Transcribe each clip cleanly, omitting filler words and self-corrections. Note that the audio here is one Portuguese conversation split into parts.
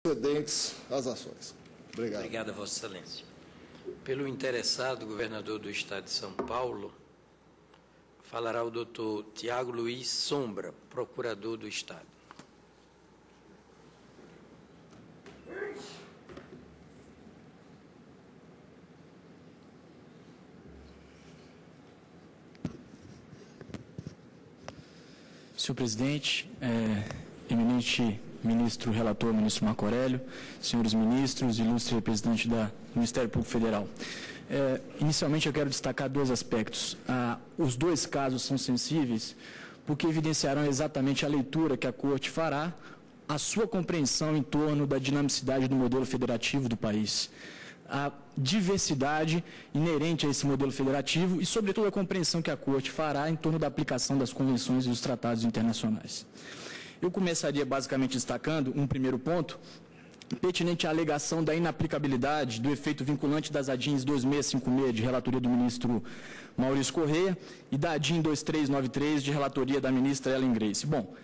procedentes às ações. Obrigado. Obrigado, Vossa Excelência. Pelo interessado, governador do Estado de São Paulo, falará o doutor Tiago Luiz Sombra, procurador do Estado. Senhor presidente, eminente ministro relator, ministro Marco Aurélio, senhores ministros, ilustre representante do Ministério Público Federal. Inicialmente, eu quero destacar dois aspectos. Os dois casos são sensíveis porque evidenciarão exatamente a leitura que a Corte fará, a sua compreensão em torno da dinamicidade do modelo federativo do país, a diversidade inerente a esse modelo federativo e, sobretudo, a compreensão que a Corte fará em torno da aplicação das convenções e dos tratados internacionais. Eu começaria basicamente destacando um primeiro ponto, pertinente à alegação da inaplicabilidade do efeito vinculante das ADINs 2656, de relatoria do ministro Maurício Correia, e da ADIN 2393, de relatoria da ministra Ellen Grace. Bom,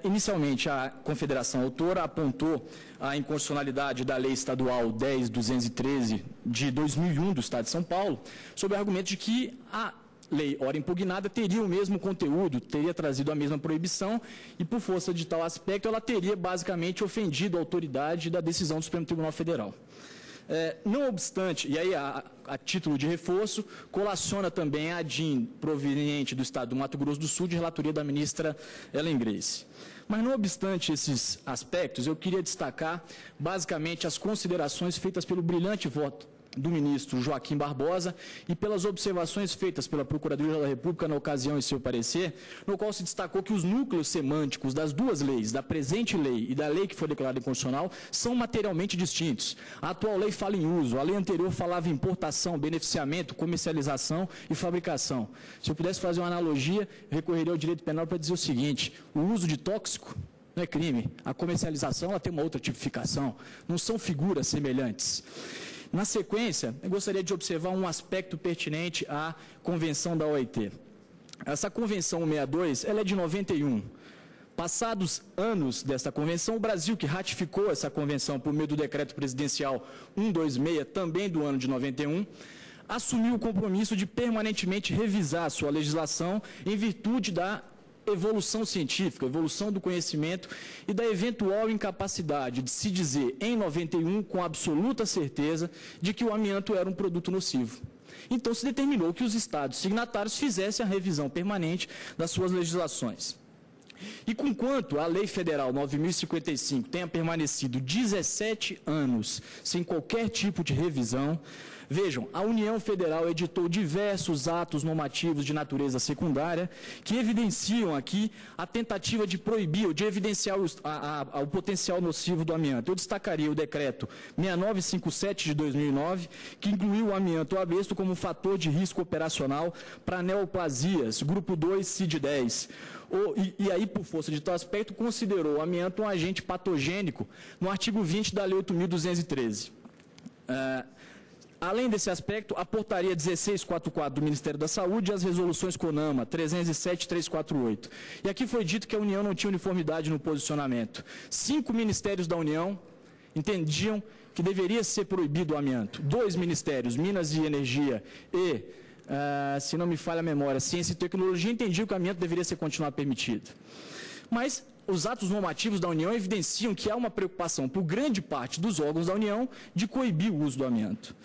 inicialmente, a Confederação Autora apontou a inconstitucionalidade da Lei Estadual 10.213, de 2001, do Estado de São Paulo, sob o argumento de que a lei, ora impugnada, teria o mesmo conteúdo, teria trazido a mesma proibição e, por força de tal aspecto, ela teria basicamente ofendido a autoridade da decisão do Supremo Tribunal Federal. Não obstante, e aí a título de reforço, colaciona também a ADIN proveniente do Estado do Mato Grosso do Sul, de relatoria da ministra Ellen Grace. Mas, não obstante esses aspectos, eu queria destacar basicamente as considerações feitas pelo brilhante voto do ministro Joaquim Barbosa e pelas observações feitas pela Procuradoria da República na ocasião em seu parecer, no qual se destacou que os núcleos semânticos das duas leis, da presente lei e da lei que foi declarada inconstitucional, são materialmente distintos. A atual lei fala em uso, a lei anterior falava em importação, beneficiamento, comercialização e fabricação. Se eu pudesse fazer uma analogia, eu recorreria ao direito penal para dizer o seguinte: o uso de tóxico não é crime, a comercialização ela tem uma outra tipificação, não são figuras semelhantes. Na sequência, eu gostaria de observar um aspecto pertinente à Convenção da OIT. Essa Convenção 162, ela é de 91. Passados anos desta convenção, o Brasil, que ratificou essa convenção por meio do decreto presidencial 126, também do ano de 91, assumiu o compromisso de permanentemente revisar sua legislação em virtude da evolução científica, evolução do conhecimento e da eventual incapacidade de se dizer em 91 com absoluta certeza de que o amianto era um produto nocivo. Então se determinou que os estados signatários fizessem a revisão permanente das suas legislações. E conquanto a Lei Federal 9.055 tenha permanecido 17 anos sem qualquer tipo de revisão, vejam, a União Federal editou diversos atos normativos de natureza secundária que evidenciam aqui a tentativa de proibir ou de evidenciar o potencial nocivo do amianto. Eu destacaria o decreto 6957 de 2009, que incluiu o amianto abesto como fator de risco operacional para neoplasias, grupo 2, CID-10. E aí, por força de tal aspecto, considerou o amianto um agente patogênico no artigo 20 da Lei 8.213. Além desse aspecto, a portaria 1644 do Ministério da Saúde e as resoluções CONAMA 307 e 348. E aqui foi dito que a União não tinha uniformidade no posicionamento. 5 ministérios da União entendiam que deveria ser proibido o amianto. 2 ministérios, Minas e Energia e, se não me falha a memória, Ciência e Tecnologia, entendiam que o amianto deveria ser continuado permitido. Mas os atos normativos da União evidenciam que há uma preocupação por grande parte dos órgãos da União de coibir o uso do amianto.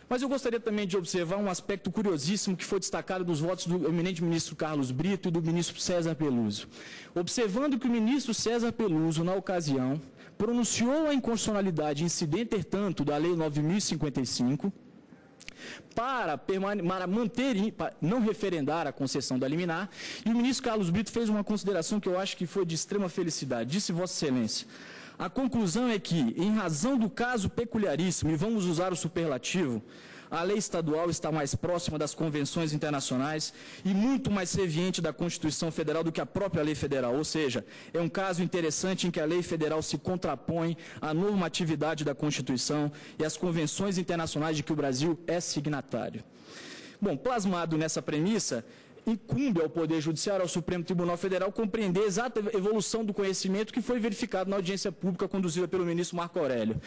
Mas eu gostaria também de observar um aspecto curiosíssimo que foi destacado dos votos do eminente ministro Carlos Brito e do ministro César Peluso. Observando que o ministro César Peluso, na ocasião, pronunciou a inconstitucionalidade incidente, tanto da Lei 9.055, para não referendar a concessão da liminar, e o ministro Carlos Brito fez uma consideração que eu acho que foi de extrema felicidade. Disse Vossa Excelência: a conclusão é que, em razão do caso peculiaríssimo, e vamos usar o superlativo, a lei estadual está mais próxima das convenções internacionais e muito mais serviente da Constituição Federal do que a própria lei federal. Ou seja, é um caso interessante em que a lei federal se contrapõe à normatividade da Constituição e às convenções internacionais de que o Brasil é signatário. Bom, plasmado nessa premissa, incumbe ao Poder Judiciário, ao Supremo Tribunal Federal, compreender a exata evolução do conhecimento que foi verificado na audiência pública conduzida pelo ministro Marco Aurélio.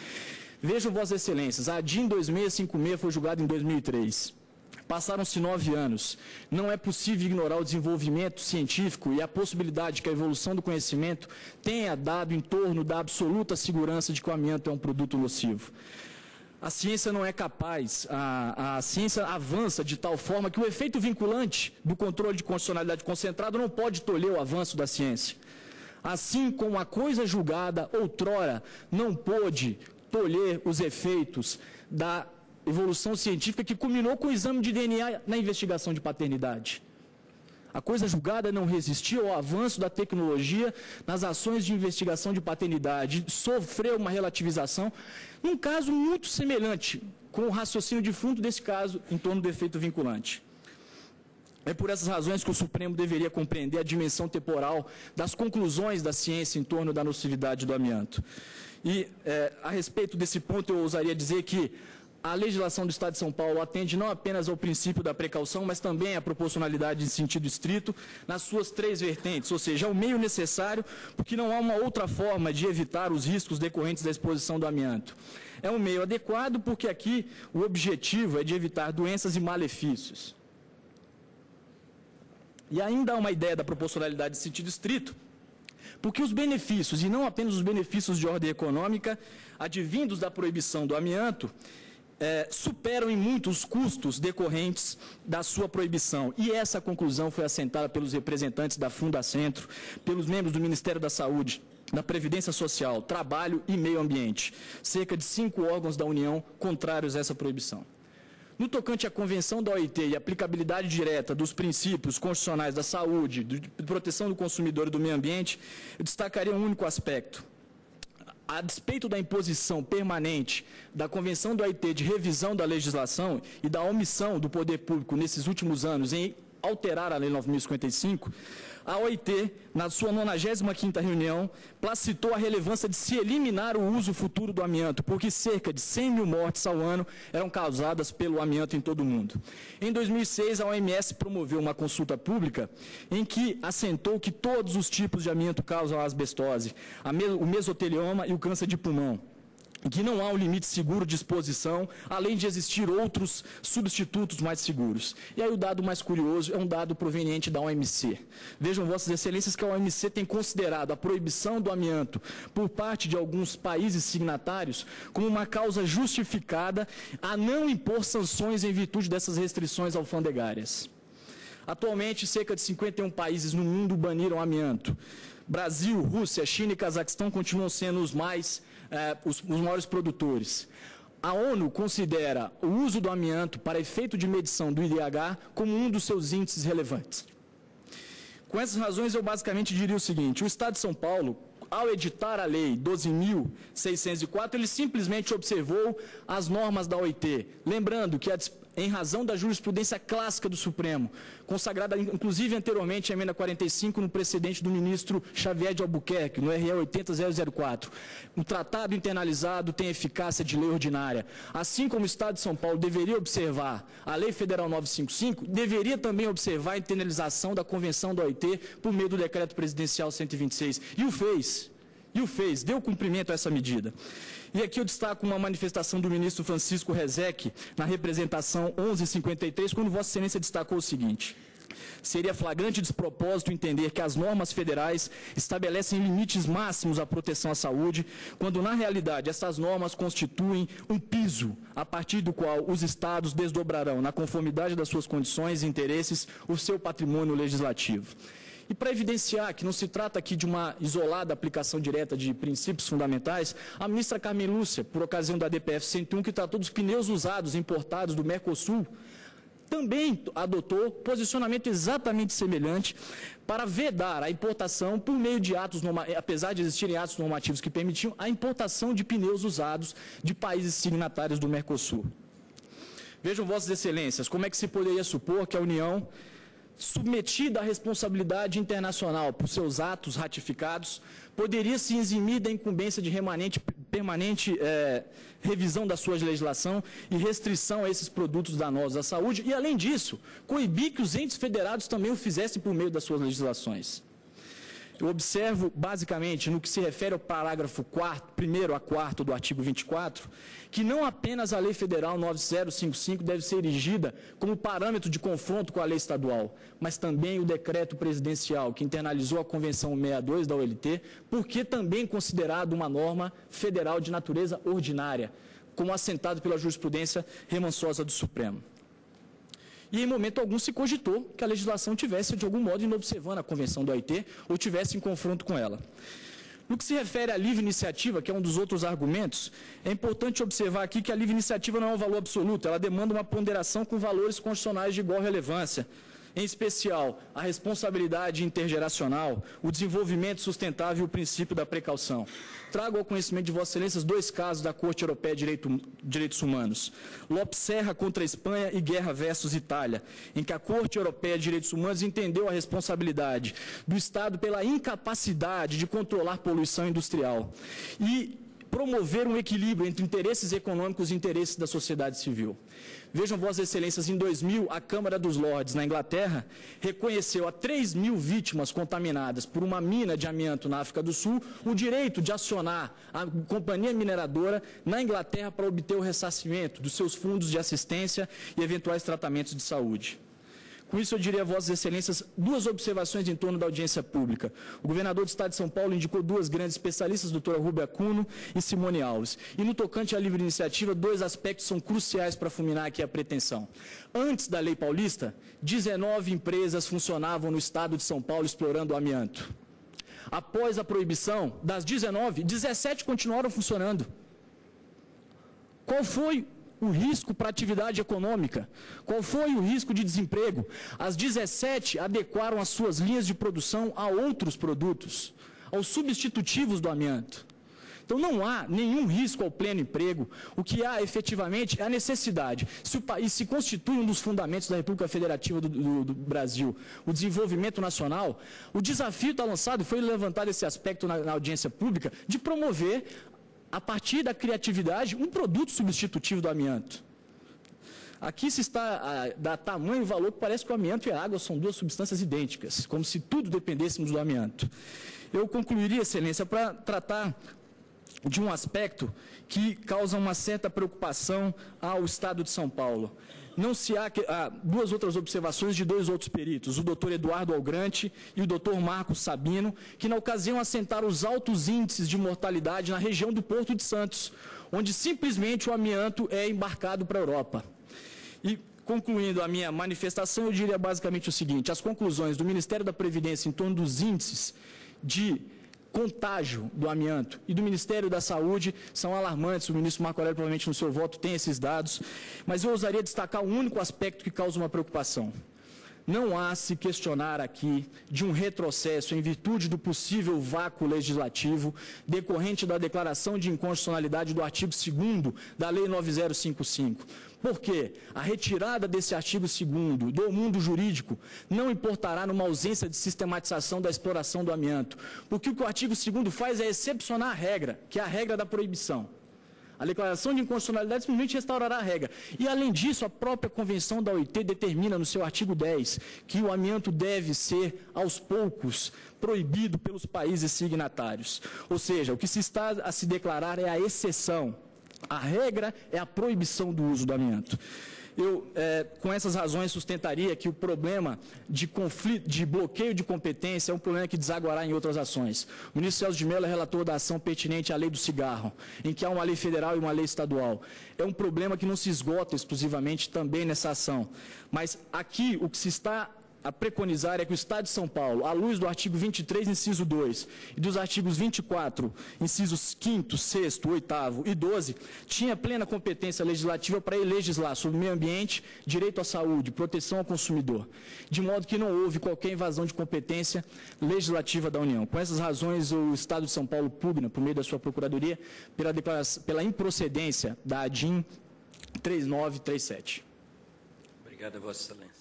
Vejam, Vossas Excelências, a DIN 2656 foi julgada em 2003. Passaram-se 9 anos. Não é possível ignorar o desenvolvimento científico e a possibilidade que a evolução do conhecimento tenha dado em torno da absoluta segurança de que o amianto é um produto nocivo. A ciência não é capaz, a ciência avança de tal forma que o efeito vinculante do controle de constitucionalidade concentrado não pode tolher o avanço da ciência. Assim como a coisa julgada outrora não pôde tolher os efeitos da evolução científica que culminou com o exame de DNA na investigação de paternidade. A coisa julgada não resistiu ao avanço da tecnologia nas ações de investigação de paternidade, sofreu uma relativização, num caso muito semelhante com o raciocínio de fundo desse caso em torno do efeito vinculante. É por essas razões que o Supremo deveria compreender a dimensão temporal das conclusões da ciência em torno da nocividade do amianto. E, a respeito desse ponto, eu ousaria dizer que a legislação do Estado de São Paulo atende não apenas ao princípio da precaução, mas também à proporcionalidade em sentido estrito, nas suas 3 vertentes, ou seja, é o meio necessário, porque não há uma outra forma de evitar os riscos decorrentes da exposição do amianto. É um meio adequado, porque aqui o objetivo é de evitar doenças e malefícios. E ainda há uma ideia da proporcionalidade em sentido estrito, porque os benefícios, e não apenas os benefícios de ordem econômica, advindos da proibição do amianto, superam em muito os custos decorrentes da sua proibição. E essa conclusão foi assentada pelos representantes da Fundacentro, pelos membros do Ministério da Saúde, da Previdência Social, Trabalho e Meio Ambiente. Cerca de 5 órgãos da União contrários a essa proibição. No tocante à Convenção da OIT e aplicabilidade direta dos princípios constitucionais da saúde, de proteção do consumidor e do meio ambiente, eu destacaria um único aspecto. A despeito da imposição permanente da Convenção da OIT de revisão da legislação e da omissão do poder público nesses últimos anos em alterar a Lei 9.055, a OIT, na sua 95ª reunião, placitou a relevância de se eliminar o uso futuro do amianto, porque cerca de 100 mil mortes ao ano eram causadas pelo amianto em todo o mundo. Em 2006, a OMS promoveu uma consulta pública em que assentou que todos os tipos de amianto causam a asbestose, o mesotelioma e o câncer de pulmão, que não há um limite seguro de exposição, além de existir outros substitutos mais seguros. E aí o dado mais curioso é um dado proveniente da OMC. Vejam, Vossas Excelências, que a OMC tem considerado a proibição do amianto por parte de alguns países signatários como uma causa justificada a não impor sanções em virtude dessas restrições alfandegárias. Atualmente, cerca de 51 países no mundo baniram o amianto. Brasil, Rússia, China e Cazaquistão continuam sendo os maiores produtores. A ONU considera o uso do amianto para efeito de medição do IDH como um dos seus índices relevantes. Com essas razões, eu basicamente diria o seguinte: o Estado de São Paulo, ao editar a Lei 12.604, ele simplesmente observou as normas da OIT, lembrando que em razão da jurisprudência clássica do Supremo, consagrada inclusive anteriormente à emenda 45 no precedente do ministro Xavier de Albuquerque, no RE 80004. Um tratado internalizado tem eficácia de lei ordinária. Assim como o Estado de São Paulo deveria observar a Lei Federal 955, deveria também observar a internalização da Convenção da OIT por meio do Decreto Presidencial 126. E o fez, deu cumprimento a essa medida. E aqui eu destaco uma manifestação do ministro Francisco Rezec, na representação 1153, quando Vossa Excelência destacou o seguinte: seria flagrante despropósito entender que as normas federais estabelecem limites máximos à proteção à saúde, quando, na realidade, essas normas constituem um piso a partir do qual os estados desdobrarão, na conformidade das suas condições e interesses, o seu patrimônio legislativo. E para evidenciar que não se trata aqui de uma isolada aplicação direta de princípios fundamentais, a ministra Carmen Lúcia, por ocasião da DPF 101, que tratou dos pneus usados importados do Mercosul, também adotou posicionamento exatamente semelhante para vedar a importação por meio de atos normativos, apesar de existirem atos normativos que permitiam a importação de pneus usados de países signatários do Mercosul. Vejam, Vossas Excelências, como é que se poderia supor que a União submetida à responsabilidade internacional por seus atos ratificados, poderia se eximir da incumbência de permanente revisão da sua legislação e restrição a esses produtos danosos à saúde, e, além disso, coibir que os entes federados também o fizessem por meio das suas legislações. Eu observo, basicamente, no que se refere ao parágrafo 1º a 4º do artigo 24, que não apenas a Lei Federal 9055 deve ser erigida como parâmetro de confronto com a lei estadual, mas também o decreto presidencial que internalizou a Convenção 62 da OLT, porque também considerado uma norma federal de natureza ordinária, como assentado pela jurisprudência remansosa do Supremo. E, em momento algum, se cogitou que a legislação tivesse, de algum modo, inobservando a Convenção da OIT ou tivesse em confronto com ela. No que se refere à livre iniciativa, que é um dos outros argumentos, é importante observar aqui que a livre iniciativa não é um valor absoluto, ela demanda uma ponderação com valores constitucionais de igual relevância, em especial a responsabilidade intergeracional, o desenvolvimento sustentável e o princípio da precaução. Trago ao conhecimento de Vossas Excelências 2 casos da Corte Europeia de Direitos Humanos. Lopes Serra contra a Espanha e Guerra versus Itália, em que a Corte Europeia de Direitos Humanos entendeu a responsabilidade do Estado pela incapacidade de controlar poluição industrial e promover um equilíbrio entre interesses econômicos e interesses da sociedade civil. Vejam, Vossas Excelências, em 2000, a Câmara dos Lordes, na Inglaterra, reconheceu a 3.000 vítimas contaminadas por uma mina de amianto na África do Sul o direito de acionar a companhia mineradora na Inglaterra para obter o ressarcimento dos seus fundos de assistência e eventuais tratamentos de saúde. Com isso, eu diria a Vossas Excelências 2 observações em torno da audiência pública. O governador do Estado de São Paulo indicou 2 grandes especialistas, doutora Rúbia Cuno e Simone Alves. E no tocante à livre iniciativa, 2 aspectos são cruciais para fulminar aqui a pretensão. Antes da lei paulista, 19 empresas funcionavam no Estado de São Paulo explorando o amianto. Após a proibição, das 19, 17 continuaram funcionando. Qual foi o risco para a atividade econômica? Qual foi o risco de desemprego? As 17 adequaram as suas linhas de produção a outros produtos, aos substitutivos do amianto. Então, não há nenhum risco ao pleno emprego. O que há, efetivamente, é a necessidade. Se o país se constitui um dos fundamentos da República Federativa do Brasil, o desenvolvimento nacional, o desafio está lançado, foi levantado esse aspecto na audiência pública, de promover, a partir da criatividade, um produto substitutivo do amianto. Aqui se está a dar tamanho e valor que parece que o amianto e a água são 2 substâncias idênticas, como se tudo dependêssemos do amianto. Eu concluiria, Excelência, para tratar de um aspecto que causa uma certa preocupação ao Estado de São Paulo. Não se há 2 outras observações de 2 outros peritos, o doutor Eduardo Algrante e o doutor Marcos Sabino, que na ocasião assentaram os altos índices de mortalidade na região do Porto de Santos, onde simplesmente o amianto é embarcado para a Europa. E, concluindo a minha manifestação, eu diria basicamente o seguinte: as conclusões do Ministério da Previdência em torno dos índices de contágio do amianto e do Ministério da Saúde são alarmantes. O ministro Marco Aurélio provavelmente no seu voto tem esses dados, mas eu ousaria destacar um único aspecto que causa uma preocupação. Não há se questionar aqui de um retrocesso em virtude do possível vácuo legislativo decorrente da declaração de inconstitucionalidade do artigo 2º da Lei 9055. Porque a retirada desse artigo 2º do mundo jurídico não importará numa ausência de sistematização da exploração do amianto. Porque o que o artigo 2º faz é excepcionar a regra, que é a regra da proibição. A declaração de inconstitucionalidade simplesmente restaurará a regra. E, além disso, a própria Convenção da OIT determina no seu artigo 10 que o amianto deve ser, aos poucos, proibido pelos países signatários. Ou seja, o que se está a se declarar é a exceção. A regra é a proibição do uso do amianto. Eu, com essas razões, sustentaria que o problema de conflito, de bloqueio de competência é um problema que desaguará em outras ações. O ministro Celso de Mello é relator da ação pertinente à lei do cigarro, em que há uma lei federal e uma lei estadual. É um problema que não se esgota exclusivamente também nessa ação. Mas aqui o que se está a preconizar é que o Estado de São Paulo, à luz do artigo 23, inciso 2, e dos artigos 24, incisos 5º, 6º, 8º e 12, tinha plena competência legislativa para legislar sobre o meio ambiente, direito à saúde, proteção ao consumidor, de modo que não houve qualquer invasão de competência legislativa da União. Com essas razões, o Estado de São Paulo pugna, por meio da sua Procuradoria, pela improcedência da ADIM 3937. Obrigado, Vossa Excelência.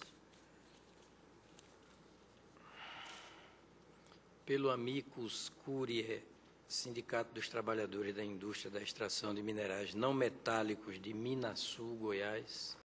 pelo Amicus Curiae, Sindicato dos Trabalhadores da Indústria da Extração de Minerais Não Metálicos de Minasul, Goiás.